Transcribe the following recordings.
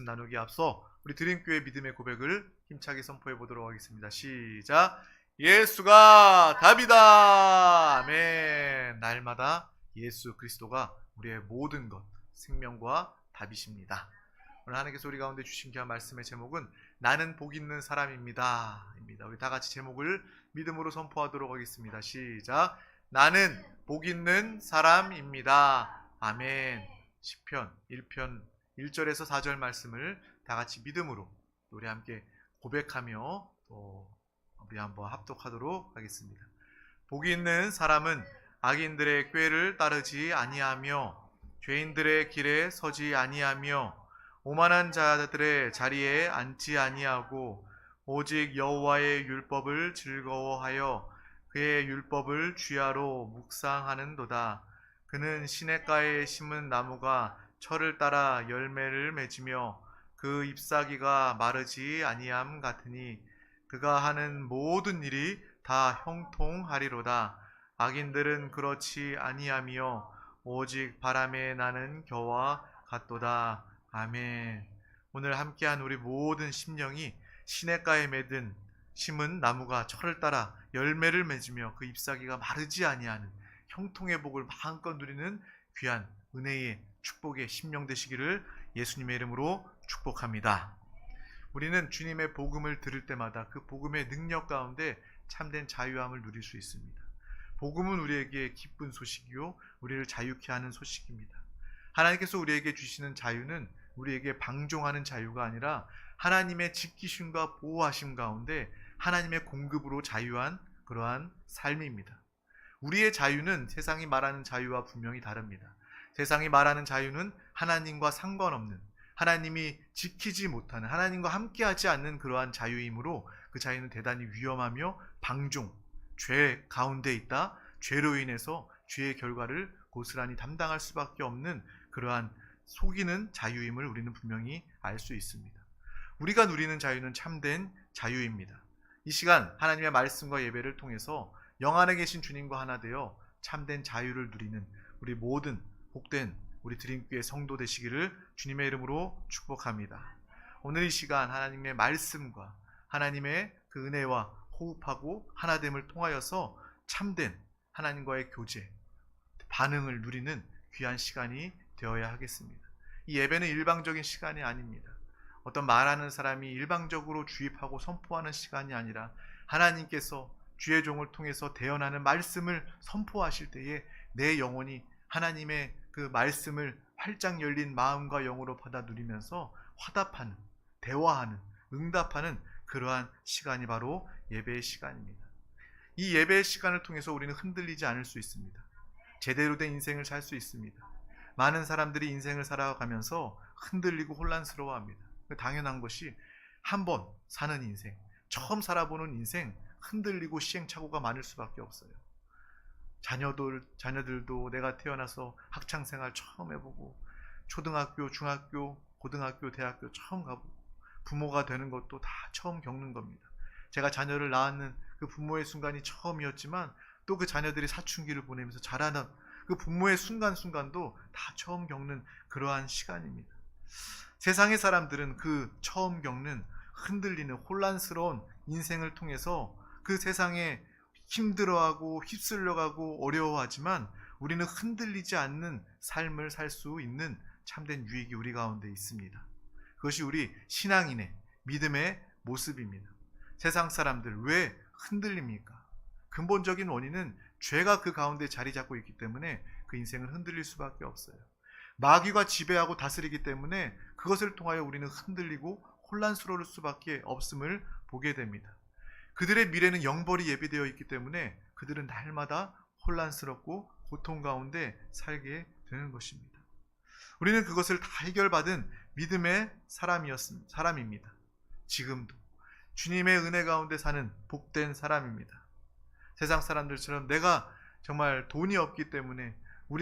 나누기 앞서 우리 드림교회 믿음의 고백을 힘차게 선포해 보도록 하겠습니다. 시작. 예수가 답이다. 아멘. 날마다 예수 그리스도가 우리의 모든 것, 생명과 답이십니다. 오늘 하나님께서 우리 가운데 주신 귀한 말씀의 제목은 나는 복 있는 사람입니다. 우리 다 같이 제목을 믿음으로 선포하도록 하겠습니다. 시작. 나는 복 있는 사람입니다. 아멘. 시편 1편 1절에서 4절 말씀을 다 같이 믿음으로 우리 함께 고백하며 또 우리 한번 합독하도록 하겠습니다. 복이 있는 사람은 악인들의 꾀를 따르지 아니하며 죄인들의 길에 서지 아니하며 오만한 자들의 자리에 앉지 아니하고 오직 여호와의 율법을 즐거워하여 그의 율법을 주야로 묵상하는도다. 그는 시냇가에 심은 나무가 철을 따라 열매를 맺으며 그 잎사귀가 마르지 아니함 같으니 그가 하는 모든 일이 다 형통하리로다. 악인들은 그렇지 아니하며 오직 바람에 나는 겨와 같도다. 아멘. 오늘 함께한 우리 모든 심령이 시냇가에 심은 나무가 철을 따라 열매를 맺으며 그 잎사귀가 마르지 아니하는 형통의 복을 마음껏 누리는 귀한 은혜의 축복의 심령 되시기를 예수님의 이름으로 축복합니다. 우리는 주님의 복음을 들을 때마다 그 복음의 능력 가운데 참된 자유함을 누릴 수 있습니다. 복음은 우리에게 기쁜 소식이요 우리를 자유케 하는 소식입니다. 하나님께서 우리에게 주시는 자유는 우리에게 방종하는 자유가 아니라 하나님의 지키심과 보호하심 가운데 하나님의 공급으로 자유한 그러한 삶입니다. 우리의 자유는 세상이 말하는 자유와 분명히 다릅니다. 세상이 말하는 자유는 하나님과 상관없는, 하나님이 지키지 못하는, 하나님과 함께하지 않는 그러한 자유이므로 그 자유는 대단히 위험하며 방종, 죄 가운데 있다. 죄로 인해서 죄의 결과를 고스란히 담당할 수밖에 없는 그러한 속이는 자유임을 우리는 분명히 알 수 있습니다. 우리가 누리는 자유는 참된 자유입니다. 이 시간 하나님의 말씀과 예배를 통해서 영 안에 계신 주님과 하나 되어 참된 자유를 누리는 우리 모든 복된 우리 드림교회 성도 되시기를 주님의 이름으로 축복합니다. 오늘 이 시간 하나님의 말씀과 하나님의 그 은혜와 호흡하고 하나됨을 통하여서 참된 하나님과의 교제, 반응을 누리는 귀한 시간이 되어야 하겠습니다. 이 예배는 일방적인 시간이 아닙니다. 어떤 말하는 사람이 일방적으로 주입하고 선포하는 시간이 아니라 하나님께서 주의 종을 통해서 대언하는 말씀을 선포하실 때에 내 영혼이 하나님의 그 말씀을 활짝 열린 마음과 영으로 받아 누리면서 화답하는, 대화하는, 응답하는 그러한 시간이 바로 예배의 시간입니다. 이 예배의 시간을 통해서 우리는 흔들리지 않을 수 있습니다. 제대로 된 인생을 살 수 있습니다. 많은 사람들이 인생을 살아가면서 흔들리고 혼란스러워합니다. 당연한 것이 한 번 사는 인생, 처음 살아보는 인생, 흔들리고 시행착오가 많을 수밖에 없어요. 자녀들도 내가 태어나서 학창생활 처음 해보고 초등학교, 중학교, 고등학교, 대학교 처음 가보고 부모가 되는 것도 다 처음 겪는 겁니다. 제가 자녀를 낳는 그 부모의 순간이 처음이었지만 또 그 자녀들이 사춘기를 보내면서 자라는 그 부모의 순간순간도 다 처음 겪는 그러한 시간입니다. 세상의 사람들은 그 처음 겪는 흔들리는 혼란스러운 인생을 통해서 그 세상에 힘들어하고 휩쓸려가고 어려워하지만 우리는 흔들리지 않는 삶을 살 수 있는 참된 유익이 우리 가운데 있습니다. 그것이 우리 신앙인의 믿음의 모습입니다. 세상 사람들 왜 흔들립니까? 근본적인 원인은 죄가 그 가운데 자리 잡고 있기 때문에 그 인생을 흔들릴 수밖에 없어요. 마귀가 지배하고 다스리기 때문에 그것을 통하여 우리는 흔들리고 혼란스러울 수밖에 없음을 보게 됩니다. 그들의 미래는 영벌이 예비되어 있기 때문에 그들은 날마다 혼란스럽고 고통 가운데 살게 되는 것입니다. 우리는 그것을 다 해결받은 믿음의 사람입니다. 지금도 주님의 은혜 가운데 사는 복된 사람입니다. 세상 사람들처럼 내가 정말 돈이 없기 때문에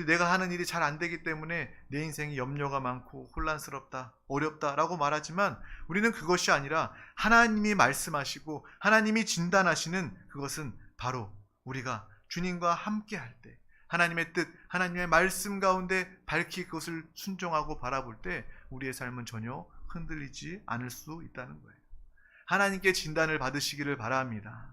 내가 하는 일이 잘 안 되기 때문에 내 인생이 염려가 많고 혼란스럽다, 어렵다라고 말하지만 우리는 그것이 아니라 하나님이 말씀하시고 하나님이 진단하시는 그것은 바로 우리가 주님과 함께 할 때 하나님의 뜻, 하나님의 말씀 가운데 밝히 그것을 순종하고 바라볼 때 우리의 삶은 전혀 흔들리지 않을 수 있다는 거예요. 하나님께 진단을 받으시기를 바랍니다.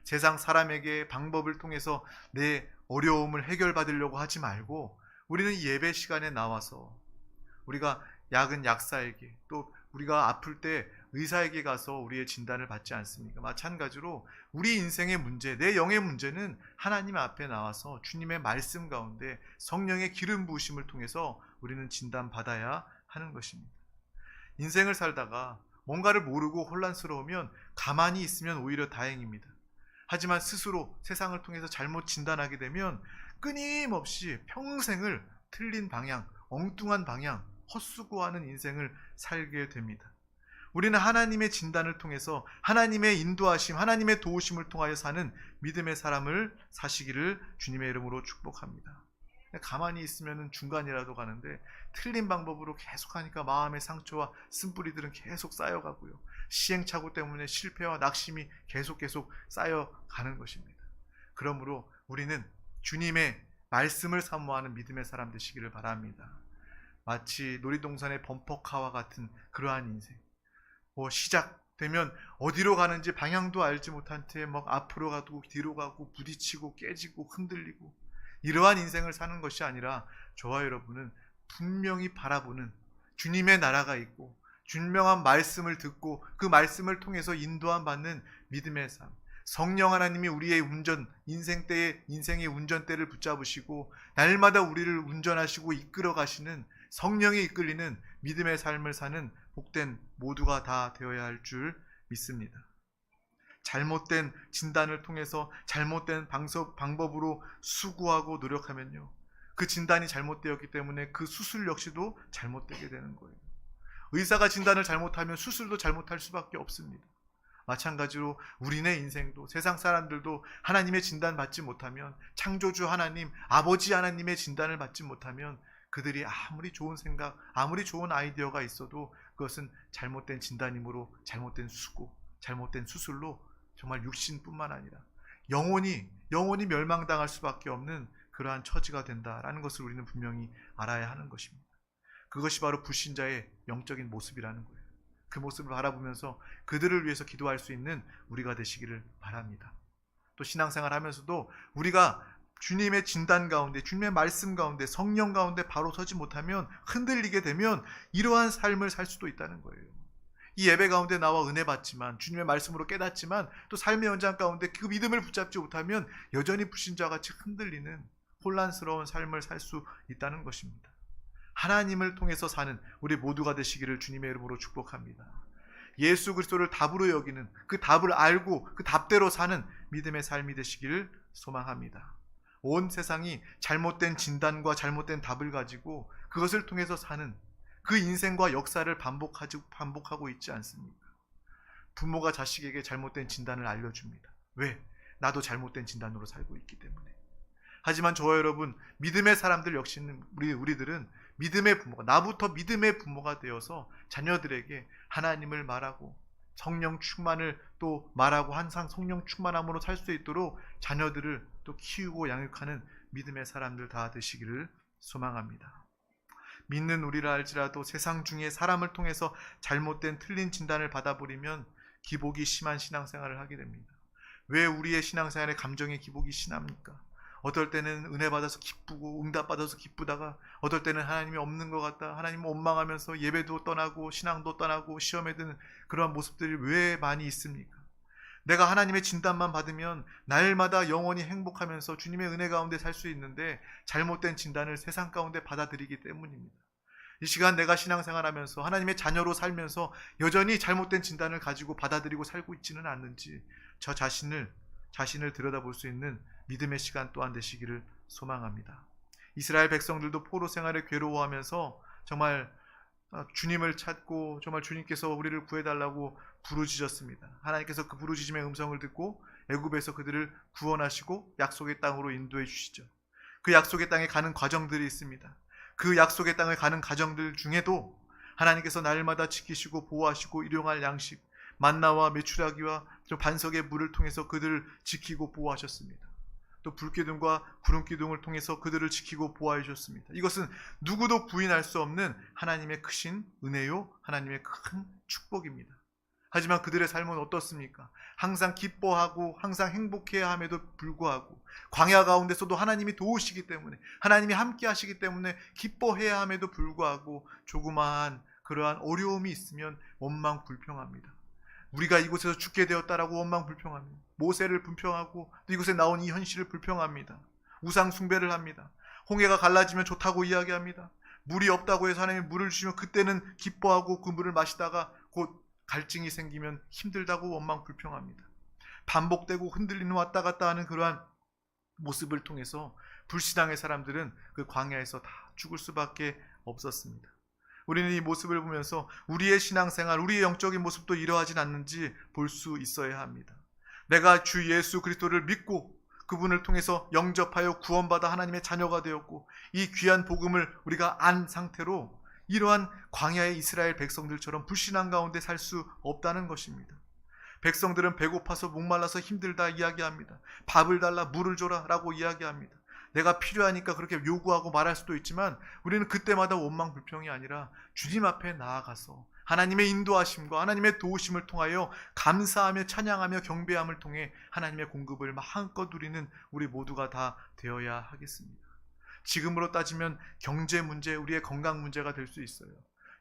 세상 사람에게 방법을 통해서 내 어려움을 해결받으려고 하지 말고 우리는 예배 시간에 나와서 우리가 약은 약사에게, 또 우리가 아플 때 의사에게 가서 우리의 진단을 받지 않습니까? 마찬가지로 우리 인생의 문제, 내 영의 문제는 하나님 앞에 나와서 주님의 말씀 가운데 성령의 기름 부으심을 통해서 우리는 진단받아야 하는 것입니다. 인생을 살다가 뭔가를 모르고 혼란스러우면 가만히 있으면 오히려 다행입니다. 하지만 스스로 세상을 통해서 잘못 진단하게 되면 끊임없이 평생을 틀린 방향, 엉뚱한 방향, 헛수고하는 인생을 살게 됩니다. 우리는 하나님의 진단을 통해서 하나님의 인도하심, 하나님의 도우심을 통하여 사는 믿음의 사람을 사시기를 주님의 이름으로 축복합니다. 가만히 있으면 중간이라도 가는데 틀린 방법으로 계속하니까 마음의 상처와 쓴뿌리들은 계속 쌓여가고요. 시행착오 때문에 실패와 낙심이 계속 쌓여가는 것입니다. 그러므로 우리는 주님의 말씀을 사모하는 믿음의 사람 되시기를 바랍니다. 마치 놀이동산의 범퍼카와 같은 그러한 인생, 시작되면 어디로 가는지 방향도 알지 못한 채 막 앞으로 가고 뒤로 가고 부딪히고 깨지고 흔들리고, 이러한 인생을 사는 것이 아니라 저와 여러분은 분명히 바라보는 주님의 나라가 있고 분명한 말씀을 듣고 그 말씀을 통해서 인도함 받는 믿음의 삶, 성령 하나님이 우리의 인생의 운전대를 붙잡으시고 날마다 우리를 운전하시고 이끌어 가시는, 성령에 이끌리는 믿음의 삶을 사는 복된 모두가 다 되어야 할 줄 믿습니다. 잘못된 진단을 통해서 잘못된 방법으로 수고하고 노력하면요, 그 진단이 잘못되었기 때문에 그 수술 역시도 잘못되게 되는 거예요. 의사가 진단을 잘못하면 수술도 잘못할 수밖에 없습니다. 마찬가지로 우리네 인생도, 세상 사람들도 하나님의 진단 받지 못하면, 창조주 하나님, 아버지 하나님의 진단을 받지 못하면 그들이 아무리 좋은 생각, 아무리 좋은 아이디어가 있어도 그것은 잘못된 진단이므로 잘못된 수고, 잘못된 수술로 정말 육신뿐만 아니라 영혼이 멸망당할 수밖에 없는 그러한 처지가 된다라는 것을 우리는 분명히 알아야 하는 것입니다. 그것이 바로 불신자의 영적인 모습이라는 거예요. 그 모습을 바라보면서 그들을 위해서 기도할 수 있는 우리가 되시기를 바랍니다. 또 신앙생활 하면서도 우리가 주님의 진단 가운데, 주님의 말씀 가운데, 성령 가운데 바로 서지 못하면, 흔들리게 되면 이러한 삶을 살 수도 있다는 거예요. 이 예배 가운데 나와 은혜 받지만, 주님의 말씀으로 깨닫지만 또 삶의 현장 가운데 그 믿음을 붙잡지 못하면 여전히 불신자같이 흔들리는 혼란스러운 삶을 살 수 있다는 것입니다. 하나님을 통해서 사는 우리 모두가 되시기를 주님의 이름으로 축복합니다. 예수 그리스도를 답으로 여기는, 그 답을 알고 그 답대로 사는 믿음의 삶이 되시기를 소망합니다. 온 세상이 잘못된 진단과 잘못된 답을 가지고 그것을 통해서 사는 그 인생과 역사를 반복하고 있지 않습니까? 부모가 자식에게 잘못된 진단을 알려줍니다. 왜? 나도 잘못된 진단으로 살고 있기 때문에. 하지만 저와 여러분, 믿음의 사람들 역시는 우리들은 믿음의 부모가, 나부터 믿음의 부모가 되어서 자녀들에게 하나님을 말하고 성령 충만을 또 말하고 항상 성령 충만함으로 살 수 있도록 자녀들을 또 키우고 양육하는 믿음의 사람들 다 되시기를 소망합니다. 믿는 우리라 할지라도 세상 중에 사람을 통해서 잘못된 틀린 진단을 받아버리면 기복이 심한 신앙생활을 하게 됩니다. 왜 우리의 신앙생활에 감정의 기복이 심합니까? 어떨 때는 은혜 받아서 기쁘고 응답 받아서 기쁘다가 어떨 때는 하나님이 없는 것 같다, 하나님을 원망하면서 예배도 떠나고 신앙도 떠나고 시험에 드는 그러한 모습들이 왜 많이 있습니까? 내가 하나님의 진단만 받으면 날마다 영원히 행복하면서 주님의 은혜 가운데 살 수 있는데 잘못된 진단을 세상 가운데 받아들이기 때문입니다. 이 시간 내가 신앙생활하면서 하나님의 자녀로 살면서 여전히 잘못된 진단을 가지고 받아들이고 살고 있지는 않는지 저 자신을 들여다볼 수 있는 믿음의 시간 또한 되시기를 소망합니다. 이스라엘 백성들도 포로 생활에 괴로워하면서 정말 주님을 찾고 정말 주님께서 우리를 구해달라고 부르짖었습니다. 하나님께서 그 부르짖음의 음성을 듣고 애굽에서 그들을 구원하시고 약속의 땅으로 인도해 주시죠. 그 약속의 땅에 가는 과정들이 있습니다. 그 약속의 땅을 가는 과정들 중에도 하나님께서 날마다 지키시고 보호하시고 일용할 양식, 만나와 메추라기와 반석의 물을 통해서 그들을 지키고 보호하셨습니다. 또 불기둥과 구름기둥을 통해서 그들을 지키고 보호해 주셨습니다. 이것은 누구도 부인할 수 없는 하나님의 크신 은혜요, 하나님의 큰 축복입니다. 하지만 그들의 삶은 어떻습니까? 항상 기뻐하고 항상 행복해야 함에도 불구하고 광야 가운데서도 하나님이 도우시기 때문에, 하나님이 함께 하시기 때문에 기뻐해야 함에도 불구하고 조그마한 그러한 어려움이 있으면 원망 불평합니다. 우리가 이곳에서 죽게 되었다라고 원망 불평합니다. 모세를 불평하고 또 이곳에 나온 이 현실을 불평합니다. 우상 숭배를 합니다. 홍해가 갈라지면 좋다고 이야기합니다. 물이 없다고 해서 하나님이 물을 주시면 그때는 기뻐하고 그 물을 마시다가 곧 갈증이 생기면 힘들다고 원망 불평합니다. 반복되고 흔들리는 왔다 갔다 하는 그러한 모습을 통해서 불신앙의 사람들은 그 광야에서 다 죽을 수밖에 없었습니다. 우리는 이 모습을 보면서 우리의 신앙생활, 우리의 영적인 모습도 이러하진 않는지 볼 수 있어야 합니다. 내가 주 예수 그리스도를 믿고 그분을 통해서 영접하여 구원받아 하나님의 자녀가 되었고 이 귀한 복음을 우리가 안 상태로 이러한 광야의 이스라엘 백성들처럼 불신앙 가운데 살 수 없다는 것입니다. 백성들은 배고파서 목말라서 힘들다 이야기합니다. 밥을 달라, 물을 줘라 라고 이야기합니다. 내가 필요하니까 그렇게 요구하고 말할 수도 있지만 우리는 그때마다 원망 불평이 아니라 주님 앞에 나아가서 하나님의 인도하심과 하나님의 도우심을 통하여 감사하며 찬양하며 경배함을 통해 하나님의 공급을 마음껏 누리는 우리 모두가 다 되어야 하겠습니다. 지금으로 따지면 경제 문제, 우리의 건강 문제가 될 수 있어요.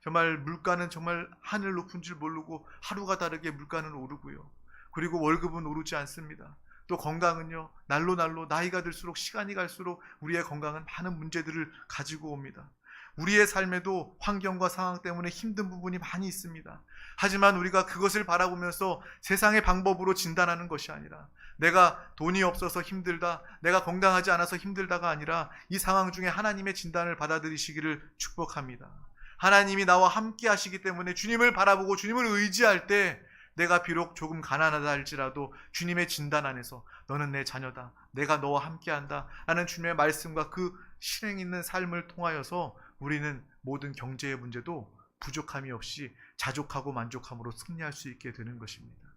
정말 물가는 정말 하늘 높은 줄 모르고 하루가 다르게 물가는 오르고요. 그리고 월급은 오르지 않습니다. 또 건강은요, 날로 나이가 들수록 시간이 갈수록 우리의 건강은 많은 문제들을 가지고 옵니다. 우리의 삶에도 환경과 상황 때문에 힘든 부분이 많이 있습니다. 하지만 우리가 그것을 바라보면서 세상의 방법으로 진단하는 것이 아니라 내가 돈이 없어서 힘들다, 내가 건강하지 않아서 힘들다가 아니라 이 상황 중에 하나님의 진단을 받아들이시기를 축복합니다. 하나님이 나와 함께 하시기 때문에 주님을 바라보고 주님을 의지할 때 내가 비록 조금 가난하다 할지라도 주님의 진단 안에서 너는 내 자녀다, 내가 너와 함께한다 하는 주님의 말씀과 그 실행 있는 삶을 통하여서 우리는 모든 경제의 문제도 부족함이 없이 자족하고 만족함으로 승리할 수 있게 되는 것입니다.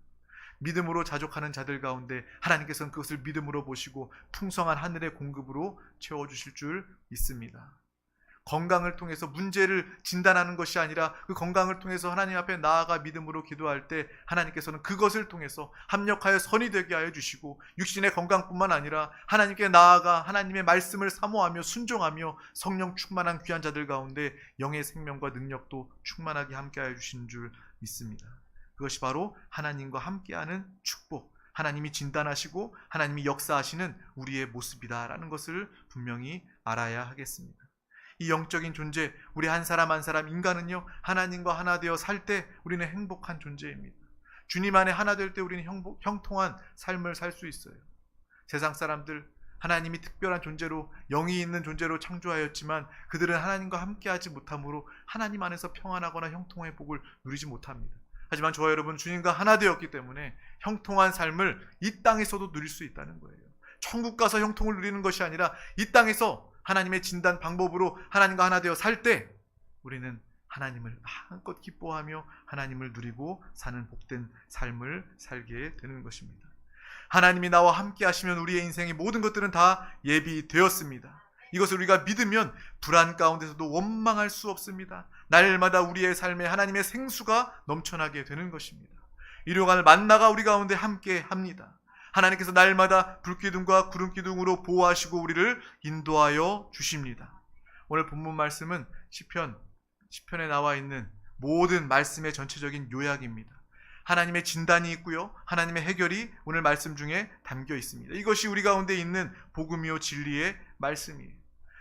믿음으로 자족하는 자들 가운데 하나님께서는 그것을 믿음으로 보시고 풍성한 하늘의 공급으로 채워주실 줄 믿습니다. 건강을 통해서 문제를 진단하는 것이 아니라 그 건강을 통해서 하나님 앞에 나아가 믿음으로 기도할 때 하나님께서는 그것을 통해서 합력하여 선이 되게 하여 주시고 육신의 건강뿐만 아니라 하나님께 나아가 하나님의 말씀을 사모하며 순종하며 성령 충만한 귀한 자들 가운데 영의 생명과 능력도 충만하게 함께 하여 주시는 줄 믿습니다. 그것이 바로 하나님과 함께하는 축복, 하나님이 진단하시고 하나님이 역사하시는 우리의 모습이다라는 것을 분명히 알아야 하겠습니다. 이 영적인 존재, 우리 한 사람 한 사람 인간은요, 하나님과 하나 되어 살 때 우리는 행복한 존재입니다. 주님 안에 하나 될 때 우리는 형통한 삶을 살 수 있어요. 세상 사람들, 하나님이 특별한 존재로, 영이 있는 존재로 창조하였지만 그들은 하나님과 함께하지 못함으로 하나님 안에서 평안하거나 형통의 복을 누리지 못합니다. 하지만 저와 여러분 주님과 하나 되었기 때문에 형통한 삶을 이 땅에서도 누릴 수 있다는 거예요. 천국 가서 형통을 누리는 것이 아니라 이 땅에서 하나님의 진단 방법으로 하나님과 하나 되어 살 때 우리는 하나님을 마음껏 기뻐하며 하나님을 누리고 사는 복된 삶을 살게 되는 것입니다. 하나님이 나와 함께 하시면 우리의 인생의 모든 것들은 다 예비되었습니다. 이것을 우리가 믿으면 불안 가운데서도 원망할 수 없습니다. 날마다 우리의 삶에 하나님의 생수가 넘쳐나게 되는 것입니다. 일용할 만나가 우리 가운데 함께 합니다. 하나님께서 날마다 불기둥과 구름기둥으로 보호하시고 우리를 인도하여 주십니다. 오늘 본문 말씀은 시편에 나와 있는 모든 말씀의 전체적인 요약입니다. 하나님의 진단이 있고요, 하나님의 해결이 오늘 말씀 중에 담겨 있습니다. 이것이 우리 가운데 있는 복음이요 진리의 말씀이에요.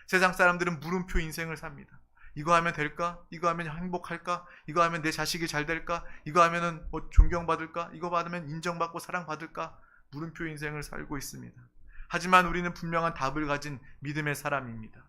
세상 사람들은 물음표 인생을 삽니다. 이거 하면 될까? 이거 하면 행복할까? 이거 하면 내 자식이 잘 될까? 이거 하면 존경받을까? 이거 받으면 인정받고 사랑받을까? 물음표 인생을 살고 있습니다. 하지만 우리는 분명한 답을 가진 믿음의 사람입니다.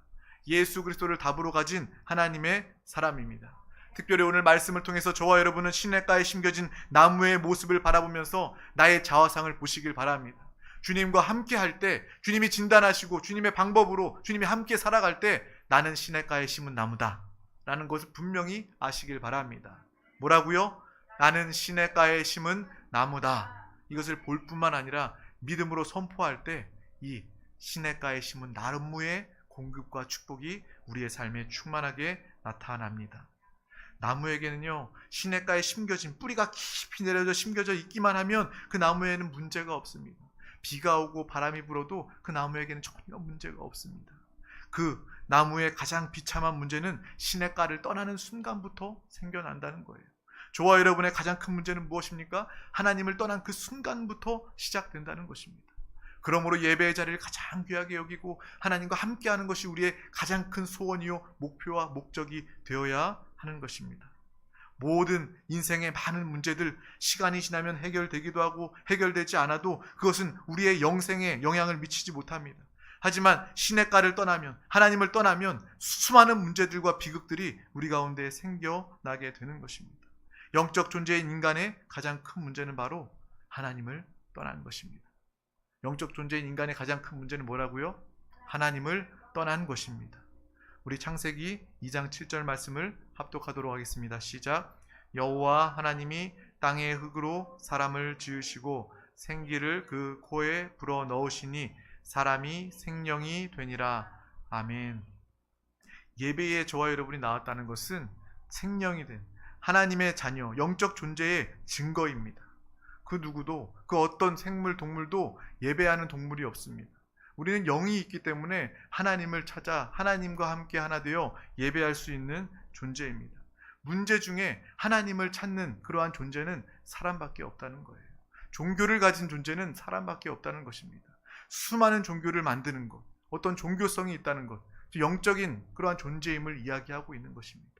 예수 그리스도를 답으로 가진 하나님의 사람입니다. 특별히 오늘 말씀을 통해서 저와 여러분은 시냇가에 심겨진 나무의 모습을 바라보면서 나의 자화상을 보시길 바랍니다. 주님과 함께 할 때, 주님이 진단하시고 주님의 방법으로 주님이 함께 살아갈 때 나는 시냇가에 심은 나무다 라는 것을 분명히 아시길 바랍니다. 뭐라고요? 나는 시냇가에 심은 나무다. 이것을 볼 뿐만 아니라 믿음으로 선포할 때 이 시냇가에 심은 나무의 공급과 축복이 우리의 삶에 충만하게 나타납니다. 나무에게는요, 시냇가에 심겨진 뿌리가 깊이 내려져 심겨져 있기만 하면 그 나무에는 문제가 없습니다. 비가 오고 바람이 불어도 그 나무에게는 전혀 문제가 없습니다. 그 나무의 가장 비참한 문제는 시냇가를 떠나는 순간부터 생겨난다는 거예요. 저와 여러분의 가장 큰 문제는 무엇입니까? 하나님을 떠난 그 순간부터 시작된다는 것입니다. 그러므로 예배의 자리를 가장 귀하게 여기고 하나님과 함께하는 것이 우리의 가장 큰 소원이요 목표와 목적이 되어야 하는 것입니다. 모든 인생의 많은 문제들 시간이 지나면 해결되기도 하고 해결되지 않아도 그것은 우리의 영생에 영향을 미치지 못합니다. 하지만 시냇가를 떠나면, 하나님을 떠나면 수많은 문제들과 비극들이 우리 가운데 생겨나게 되는 것입니다. 영적 존재인 인간의 가장 큰 문제는 바로 하나님을 떠나는 것입니다. 영적 존재인 인간의 가장 큰 문제는 뭐라고요? 하나님을 떠난 것입니다. 우리 창세기 2장 7절 말씀을 합독하도록 하겠습니다. 시작. 여호와 하나님이 땅의 흙으로 사람을 지으시고 생기를 그 코에 불어 넣으시니 사람이 생명이 되니라. 아멘. 예배에 저와 여러분이 나왔다는 것은 생명이 된 하나님의 자녀, 영적 존재의 증거입니다. 그 누구도, 그 어떤 생물, 동물도 예배하는 동물이 없습니다. 우리는 영이 있기 때문에 하나님을 찾아 하나님과 함께 하나 되어 예배할 수 있는 존재입니다. 문제 중에 하나님을 찾는 그러한 존재는 사람밖에 없다는 거예요. 종교를 가진 존재는 사람밖에 없다는 것입니다. 수많은 종교를 만드는 것, 어떤 종교성이 있다는 것, 영적인 그러한 존재임을 이야기하고 있는 것입니다.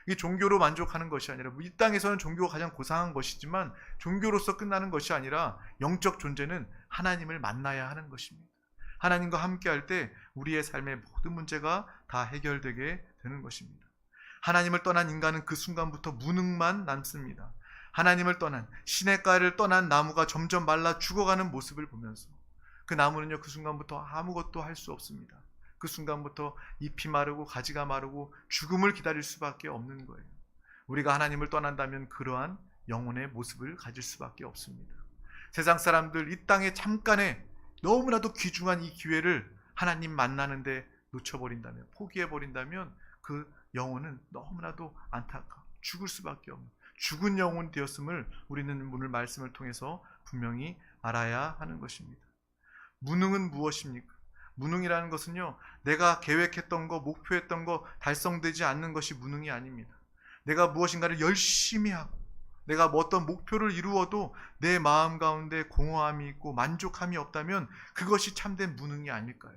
이 종교로 만족하는 것이 아니라, 이 땅에서는 종교가 가장 고상한 것이지만 종교로서 끝나는 것이 아니라 영적 존재는 하나님을 만나야 하는 것입니다. 하나님과 함께할 때 우리의 삶의 모든 문제가 다 해결되게 되는 것입니다. 하나님을 떠난 인간은 그 순간부터 무능만 남습니다. 하나님을 떠난, 시냇가를 떠난 나무가 점점 말라 죽어가는 모습을 보면서 그 나무는요, 그 순간부터 아무것도 할 수 없습니다. 그 순간부터 잎이 마르고 가지가 마르고 죽음을 기다릴 수밖에 없는 거예요. 우리가 하나님을 떠난다면 그러한 영혼의 모습을 가질 수밖에 없습니다. 세상 사람들 이 땅에 잠깐의 너무나도 귀중한 이 기회를 하나님 만나는데 놓쳐버린다면, 포기해버린다면 그 영혼은 너무나도 안타까워 죽을 수밖에 없는 죽은 영혼 되었음을 우리는 오늘 말씀을 통해서 분명히 알아야 하는 것입니다. 무능은 무엇입니까? 무능이라는 것은요, 내가 계획했던 거, 목표했던 거 달성되지 않는 것이 무능이 아닙니다. 내가 무엇인가를 열심히 하고 내가 뭐 어떤 목표를 이루어도 내 마음 가운데 공허함이 있고 만족함이 없다면 그것이 참된 무능이 아닐까요?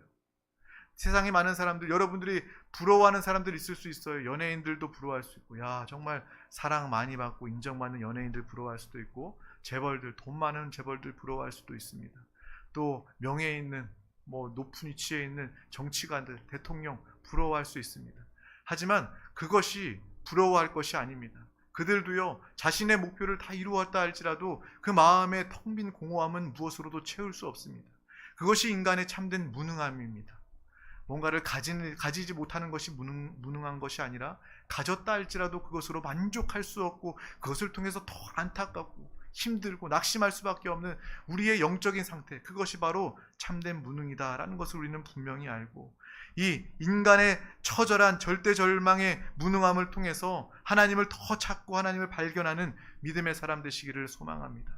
세상에 많은 사람들, 여러분들이 부러워하는 사람들이 있을 수 있어요. 연예인들도 부러워할 수 있고, 야 정말 사랑 많이 받고 인정받는 연예인들 부러워할 수도 있고, 재벌들, 돈 많은 재벌들 부러워할 수도 있습니다. 또 명예 있는 높은 위치에 있는 정치가들, 대통령 부러워할 수 있습니다. 하지만 그것이 부러워할 것이 아닙니다. 그들도요, 자신의 목표를 다 이루었다 할지라도 그 마음의 텅 빈 공허함은 무엇으로도 채울 수 없습니다. 그것이 인간의 참된 무능함입니다. 뭔가를 가지지 못하는 것이 무능한 것이 아니라 가졌다 할지라도 그것으로 만족할 수 없고 그것을 통해서 더 안타깝고 힘들고 낙심할 수밖에 없는 우리의 영적인 상태, 그것이 바로 참된 무능이다라는 것을 우리는 분명히 알고, 이 인간의 처절한 절대절망의 무능함을 통해서 하나님을 더 찾고 하나님을 발견하는 믿음의 사람 되시기를 소망합니다.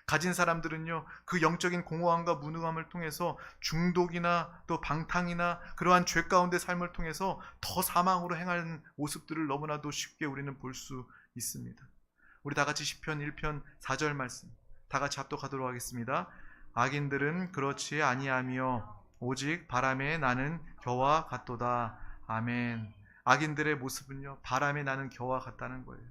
가진 사람들은요, 그 영적인 공허함과 무능함을 통해서 중독이나 또 방탕이나 그러한 죄 가운데 삶을 통해서 더 사망으로 행하는 모습들을 너무나도 쉽게 우리는 볼 수 있습니다. 우리 다 같이 시편 1편 4절 말씀 다 같이 합독하도록 하겠습니다. 악인들은 그렇지 아니하며 오직 바람에 나는 겨와 같도다. 아멘. 악인들의 모습은요, 바람에 나는 겨와 같다는 거예요.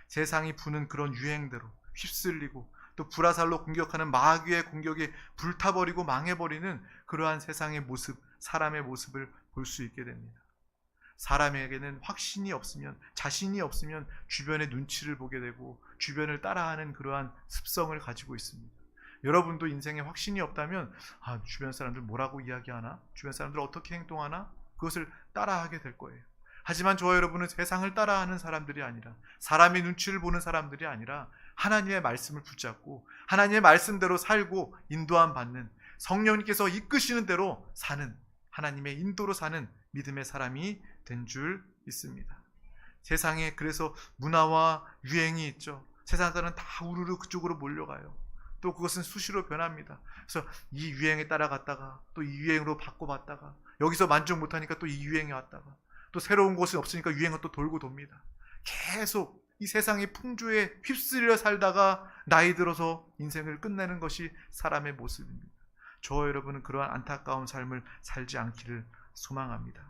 세상이 부는 그런 유행대로 휩쓸리고 또 불화살로 공격하는 마귀의 공격에 불타버리고 망해버리는 그러한 세상의 모습, 사람의 모습을 볼 수 있게 됩니다. 사람에게는 확신이 없으면, 자신이 없으면 주변의 눈치를 보게 되고 주변을 따라하는 그러한 습성을 가지고 있습니다. 여러분도 인생에 확신이 없다면 주변 사람들 뭐라고 이야기하나? 주변 사람들 어떻게 행동하나? 그것을 따라하게 될 거예요. 하지만 저와 여러분은 세상을 따라하는 사람들이 아니라, 사람의 눈치를 보는 사람들이 아니라 하나님의 말씀을 붙잡고 하나님의 말씀대로 살고 인도함 받는 성령님께서 이끄시는 대로 사는, 하나님의 인도로 사는 믿음의 사람이 된 줄 믿습니다. 세상에 그래서 문화와 유행이 있죠. 세상 사람은 다 우르르 그쪽으로 몰려가요. 또 그것은 수시로 변합니다. 그래서 이 유행에 따라갔다가 또 이 유행으로 바꿔봤다가 여기서 만족 못하니까 또 이 유행에 왔다가 또 새로운 곳이 없으니까 유행은 또 돌고 돕니다. 계속 이 세상의 풍조에 휩쓸려 살다가 나이 들어서 인생을 끝내는 것이 사람의 모습입니다. 저와 여러분은 그러한 안타까운 삶을 살지 않기를 소망합니다.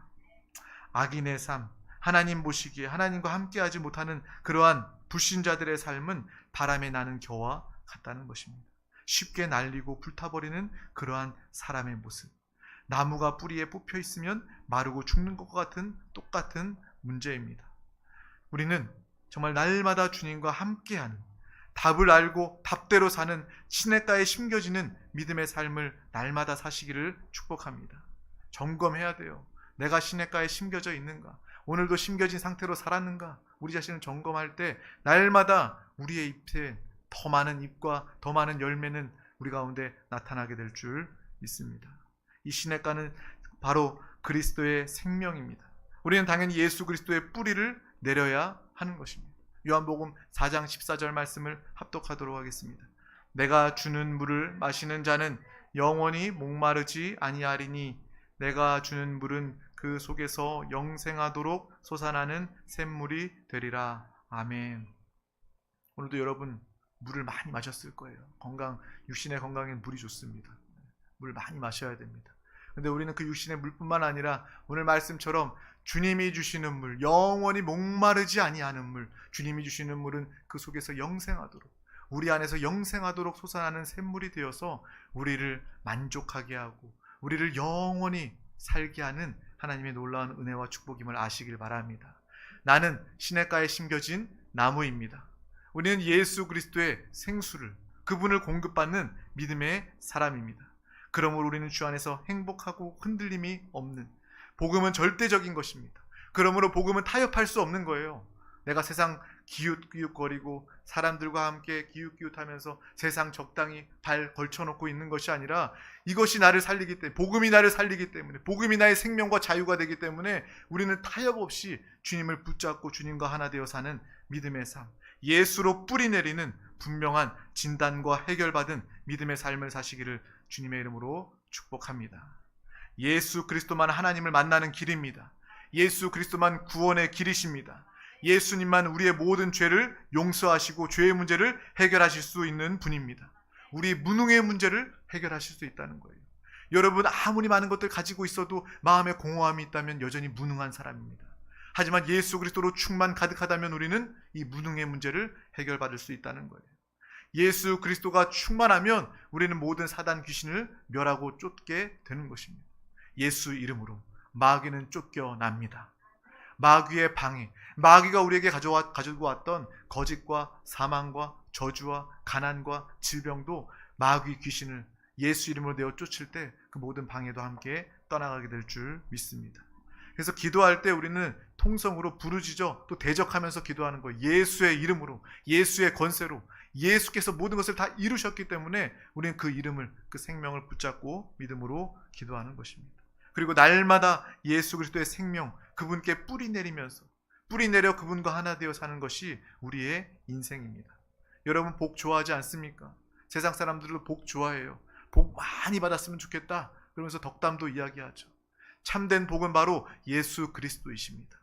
악인의 삶, 하나님 보시기에 하나님과 함께하지 못하는 그러한 불신자들의 삶은 바람에 나는 겨와 같다는 것입니다. 쉽게 날리고 불타버리는 그러한 사람의 모습. 나무가 뿌리에 뽑혀 있으면 마르고 죽는 것과 같은 똑같은 문제입니다. 우리는 정말 날마다 주님과 함께하는, 답을 알고 답대로 사는 시냇가에 심겨지는 믿음의 삶을 날마다 사시기를 축복합니다. 점검해야 돼요. 내가 시냇가에 심겨져 있는가? 오늘도 심겨진 상태로 살았는가? 우리 자신을 점검할 때 날마다 우리의 잎에 더 많은 잎과 더 많은 열매는 우리 가운데 나타나게 될 줄 믿습니다. 이 시냇가는 바로 그리스도의 생명입니다. 우리는 당연히 예수 그리스도의 뿌리를 내려야 하는 것입니다. 요한복음 4장 14절 말씀을 합독하도록 하겠습니다. 내가 주는 물을 마시는 자는 영원히 목마르지 아니하리니 내가 주는 물은 그 속에서 영생하도록 솟아나는 샘물이 되리라. 아멘. 오늘도 여러분 물을 많이 마셨을 거예요. 육신의 건강엔 물이 좋습니다. 물 많이 마셔야 됩니다. 근데 우리는 그 육신의 물뿐만 아니라 오늘 말씀처럼 주님이 주시는 물, 영원히 목마르지 아니하는 물, 주님이 주시는 물은 그 속에서 영생하도록, 우리 안에서 영생하도록 솟아나는 샘물이 되어서 우리를 만족하게 하고 우리를 영원히 살게 하는 하나님의 놀라운 은혜와 축복임을 아시길 바랍니다. 나는 시냇가에 심겨진 나무입니다. 우리는 예수 그리스도의 생수를, 그분을 공급받는 믿음의 사람입니다. 그러므로 우리는 주 안에서 행복하고 흔들림이 없는, 복음은 절대적인 것입니다. 그러므로 복음은 타협할 수 없는 거예요. 내가 세상 기웃기웃거리고 사람들과 함께 기웃기웃하면서 세상 적당히 발 걸쳐놓고 있는 것이 아니라 이것이 나를 살리기 때문에, 복음이 나를 살리기 때문에, 복음이 나의 생명과 자유가 되기 때문에 우리는 타협 없이 주님을 붙잡고 주님과 하나 되어 사는 믿음의 삶, 예수로 뿌리 내리는 분명한 진단과 해결받은 믿음의 삶을 사시기를 주님의 이름으로 축복합니다. 예수 그리스도만 하나님을 만나는 길입니다. 예수 그리스도만 구원의 길이십니다. 예수님만 우리의 모든 죄를 용서하시고 죄의 문제를 해결하실 수 있는 분입니다. 우리 무능의 문제를 해결하실 수 있다는 거예요. 여러분 아무리 많은 것들 가지고 있어도 마음에 공허함이 있다면 여전히 무능한 사람입니다. 하지만 예수 그리스도로 충만 가득하다면 우리는 이 무능의 문제를 해결받을 수 있다는 거예요. 예수 그리스도가 충만하면 우리는 모든 사단 귀신을 멸하고 쫓게 되는 것입니다. 예수 이름으로 마귀는 쫓겨납니다. 마귀의 방해, 마귀가 우리에게 가지고 왔던 거짓과 사망과 저주와 가난과 질병도 마귀 귀신을 예수 이름으로 내어 쫓을 때 그 모든 방해도 함께 떠나가게 될 줄 믿습니다. 그래서 기도할 때 우리는 통성으로 부르짖어 또 대적하면서 기도하는 거예요. 예수의 이름으로, 예수의 권세로, 예수께서 모든 것을 다 이루셨기 때문에 우리는 그 이름을, 그 생명을 붙잡고 믿음으로 기도하는 것입니다. 그리고 날마다 예수 그리스도의 생명, 그분께 뿌리 내려 그분과 하나 되어 사는 것이 우리의 인생입니다. 여러분 복 좋아하지 않습니까? 세상 사람들도 복 좋아해요. 복 많이 받았으면 좋겠다 그러면서 덕담도 이야기하죠. 참된 복은 바로 예수 그리스도이십니다.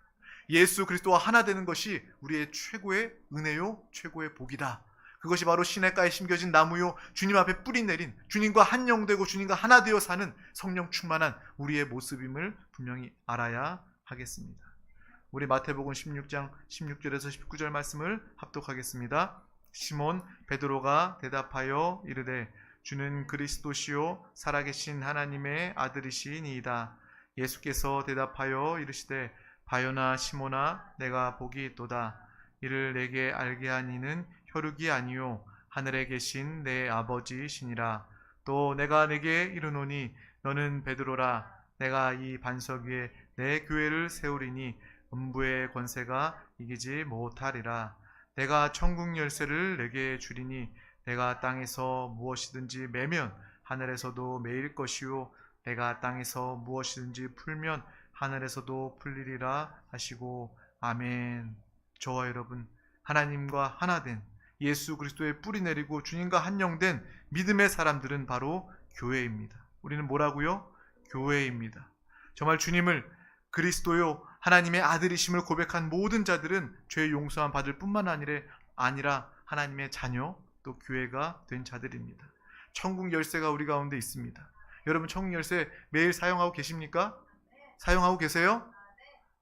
예수 그리스도와 하나 되는 것이 우리의 최고의 은혜요, 최고의 복이다. 그것이 바로 시냇가에 심겨진 나무요, 주님 앞에 뿌리 내린, 주님과 한영되고 주님과 하나 되어 사는 성령 충만한 우리의 모습임을 분명히 알아야 하겠습니다. 우리 마태복음 16장 16절에서 19절 말씀을 합독하겠습니다. 시몬 베드로가 대답하여 이르되 주는 그리스도시요 살아계신 하나님의 아들이시니이다. 예수께서 대답하여 이르시되 바요나 시몬아 내가 복이 있도다. 이를 내게 알게 한 이는 혈육이 아니요 하늘에 계신 내 아버지시니라. 또 내가 내게 이르노니 너는 베드로라. 내가 이 반석 위에 내 교회를 세우리니 음부의 권세가 이기지 못하리라. 내가 천국 열쇠를 내게 주리니 내가 땅에서 무엇이든지 매면 하늘에서도 매일 것이요 내가 땅에서 무엇이든지 풀면 하늘에서도 풀리리라 하시고 아멘. 저와 여러분 하나님과 하나된 예수 그리스도의 뿌리 내리고 주님과 한영된 믿음의 사람들은 바로 교회입니다. 우리는 뭐라고요? 교회입니다. 정말 주님을 그리스도요 하나님의 아들이심을 고백한 모든 자들은 죄 용서함 받을 뿐만 아니라 하나님의 자녀 또 교회가 된 자들입니다. 천국 열쇠가 우리 가운데 있습니다. 여러분 천국 열쇠 매일 사용하고 계십니까? 사용하고 계세요?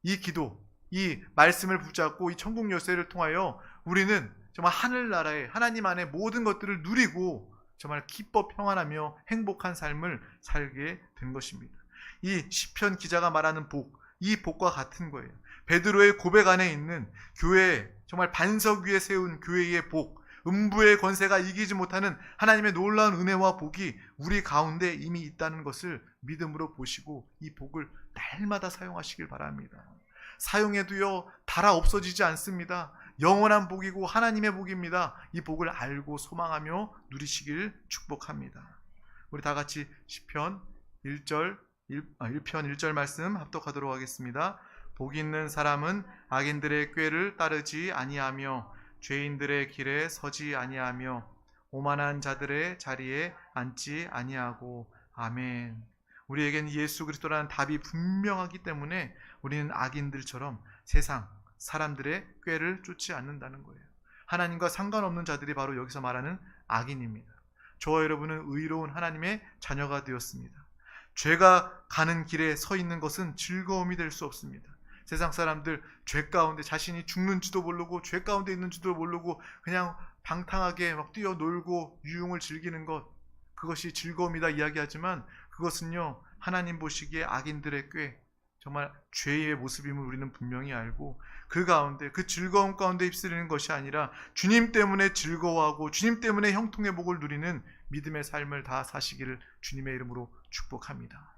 이 기도, 이 말씀을 붙잡고 이 천국 열쇠를 통하여 우리는 정말 하늘나라에 하나님 안에 모든 것들을 누리고 정말 기뻐 평안하며 행복한 삶을 살게 된 것입니다. 이 시편 기자가 말하는 복, 이 복과 같은 거예요. 베드로의 고백 안에 있는 교회, 정말 반석 위에 세운 교회의 복, 음부의 권세가 이기지 못하는 하나님의 놀라운 은혜와 복이 우리 가운데 이미 있다는 것을 믿음으로 보시고 이 복을 날마다 사용하시길 바랍니다. 사용해도요 달아 없어지지 않습니다. 영원한 복이고 하나님의 복입니다. 이 복을 알고 소망하며 누리시길 축복합니다. 우리 다 같이 시편 1편 1절 말씀 합독하도록 하겠습니다. 복 있는 사람은 악인들의 꾀를 따르지 아니하며 죄인들의 길에 서지 아니하며 오만한 자들의 자리에 앉지 아니하고 아멘. 우리에겐 예수 그리스도라는 답이 분명하기 때문에 우리는 악인들처럼 세상 사람들의 꾀를 쫓지 않는다는 거예요. 하나님과 상관없는 자들이 바로 여기서 말하는 악인입니다. 저와 여러분은 의로운 하나님의 자녀가 되었습니다. 죄가 가는 길에 서 있는 것은 즐거움이 될 수 없습니다. 세상 사람들 죄 가운데 자신이 죽는지도 모르고 죄 가운데 있는지도 모르고 그냥 방탕하게 막 뛰어놀고 유흥을 즐기는 것, 그것이 즐거움이다 이야기하지만 그것은요 하나님 보시기에 악인들의 꾀, 정말 죄의 모습임을 우리는 분명히 알고 그 가운데 그 즐거움 가운데 휩쓸리는 것이 아니라 주님 때문에 즐거워하고 주님 때문에 형통의 복을 누리는 믿음의 삶을 다 사시기를 주님의 이름으로 축복합니다.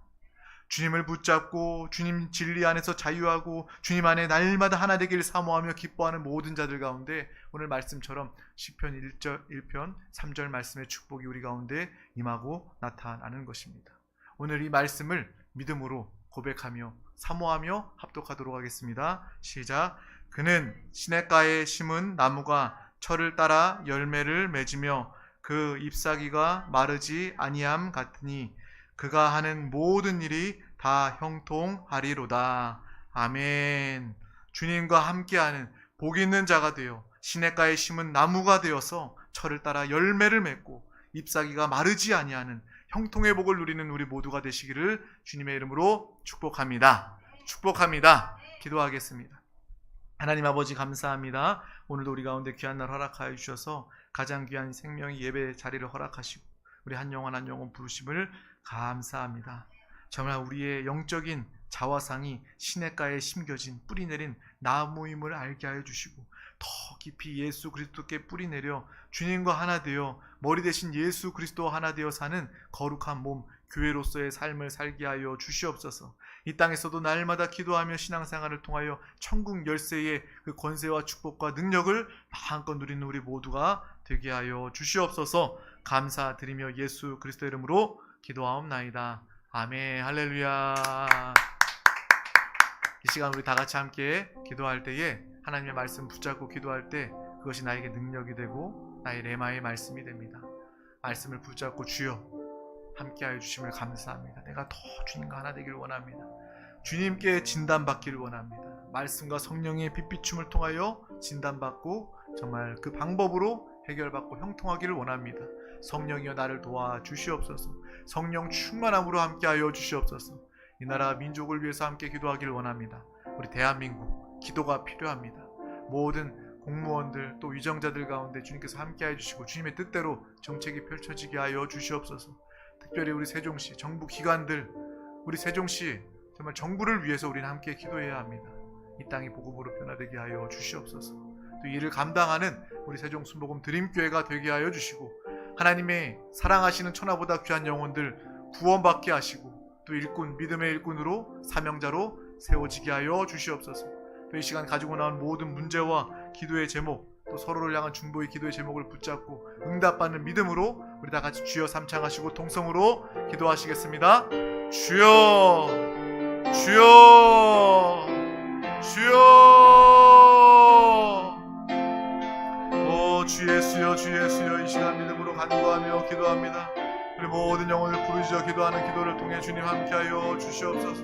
주님을 붙잡고 주님 진리 안에서 자유하고 주님 안에 날마다 하나 되기를 사모하며 기뻐하는 모든 자들 가운데 오늘 말씀처럼 시편 1편 3절 말씀의 축복이 우리 가운데 임하고 나타나는 것입니다. 오늘 이 말씀을 믿음으로 고백하며 사모하며 합독하도록 하겠습니다. 시작. 그는 시냇가에 심은 나무가 철을 따라 열매를 맺으며 그 잎사귀가 마르지 아니함 같으니 그가 하는 모든 일이 다 형통하리로다. 아멘. 주님과 함께하는 복 있는 자가 되어 시냇가에 심은 나무가 되어서 철을 따라 열매를 맺고 잎사귀가 마르지 아니하는 형통의 복을 누리는 우리 모두가 되시기를 주님의 이름으로 축복합니다. 축복합니다. 기도하겠습니다. 하나님 아버지 감사합니다. 오늘도 우리 가운데 귀한 날 허락하여 주셔서 가장 귀한 생명의 예배 자리를 허락하시고 우리 한 영혼 한 영혼 부르심을 감사합니다. 정말 우리의 영적인 자화상이 시냇가에 심겨진 뿌리 내린 나무임을 알게 하여 주시고 더 깊이 예수 그리스도께 뿌리 내려 주님과 하나 되어 머리 대신 예수 그리스도와 하나 되어 사는 거룩한 몸 교회로서의 삶을 살게 하여 주시옵소서. 이 땅에서도 날마다 기도하며 신앙생활을 통하여 천국 열쇠의 그 권세와 축복과 능력을 마음껏 누리는 우리 모두가 되게 하여 주시옵소서. 감사드리며 예수 그리스도 이름으로 기도하옵나이다. 아멘. 할렐루야. 이 시간 우리 다 같이 함께 기도할 때에 하나님의 말씀 붙잡고 기도할 때 그것이 나에게 능력이 되고 나의 레마의 말씀이 됩니다. 말씀을 붙잡고 주여 함께하여 주심을 감사합니다. 내가 더 주님과 하나 되기를 원합니다. 주님께 진단받기를 원합니다. 말씀과 성령의 빛비춤을 통하여 진단받고 정말 그 방법으로 해결받고 형통하기를 원합니다. 성령이여 나를 도와 주시옵소서. 성령 충만함으로 함께하여 주시옵소서. 이 나라 민족을 위해서 함께 기도하기를 원합니다. 우리 대한민국 기도가 필요합니다. 모든 공무원들 또 위정자들 가운데 주님께서 함께하여 주시고 주님의 뜻대로 정책이 펼쳐지게 하여 주시옵소서. 특별히 우리 세종시 정부 기관들, 우리 세종시 정말 정부를 위해서 우리는 함께 기도해야 합니다. 이 땅이 복음으로 변화되게 하여 주시옵소서. 또 이를 감당하는 우리 세종 순복음 드림교회가 되게 하여 주시고 하나님의 사랑하시는 천하보다 귀한 영혼들 구원받게 하시고 또 일꾼, 믿음의 일꾼으로 사명자로 세워지게 하여 주시옵소서. 또 이 시간 가지고 나온 모든 문제와 기도의 제목, 또 또 서로를 향한 중보의 기도의 제목을 붙잡고 응답받는 믿음으로 우리 다 같이 주여 삼창하시고 통성으로 기도하시겠습니다. 주여 주여 주여. 오 주 예수여 주 예수여, 이 시간 믿음으로 간구하며 기도합니다. 우리 모든 영혼을 부르짖어 기도하는 기도를 통해 주님 함께하여 주시옵소서.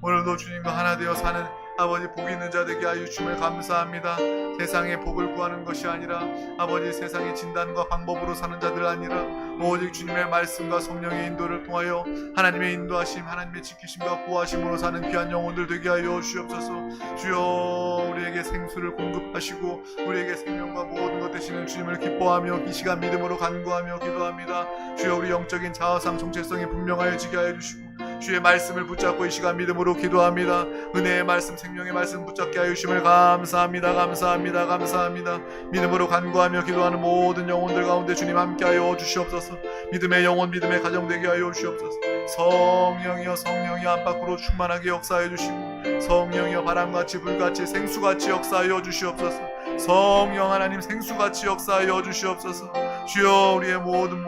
오늘도 주님과 하나 되어 사는 아버지 복 있는 자 되게 하여 주심을 감사합니다. 세상의 복을 구하는 것이 아니라 아버지 세상의 진단과 방법으로 사는 자들 아니라 오직 주님의 말씀과 성령의 인도를 통하여 하나님의 인도하심, 하나님의 지키심과 보호하심으로 사는 귀한 영혼들 되게 하여 주옵소서. 주여 우리에게 생수를 공급하시고 우리에게 생명과 모든 것 되시는 주님을 기뻐하며 이 시간 믿음으로 간구하며 기도합니다. 주여 우리 영적인 자아상 정체성이 분명하여지게 하여 주시고 주의 말씀을 붙잡고 이 시간 믿음으로 기도합니다. 은혜의 말씀, 생명의 말씀 붙잡게 하여 주심을 감사합니다. 감사합니다. 감사합니다. 믿음으로 간구하며 기도하는 모든 영혼들 가운데 주님 함께하여 주시옵소서. 믿음의 영혼, 믿음의 가정 되게 하여 주시옵소서. 성령이여 성령이 안팎으로 충만하게 역사하여 주시고 성령이여 바람같이 불같이 생수같이 역사하여 주시옵소서. 성령 하나님 생수같이 역사하여 주시옵소서. 주여 우리의 모든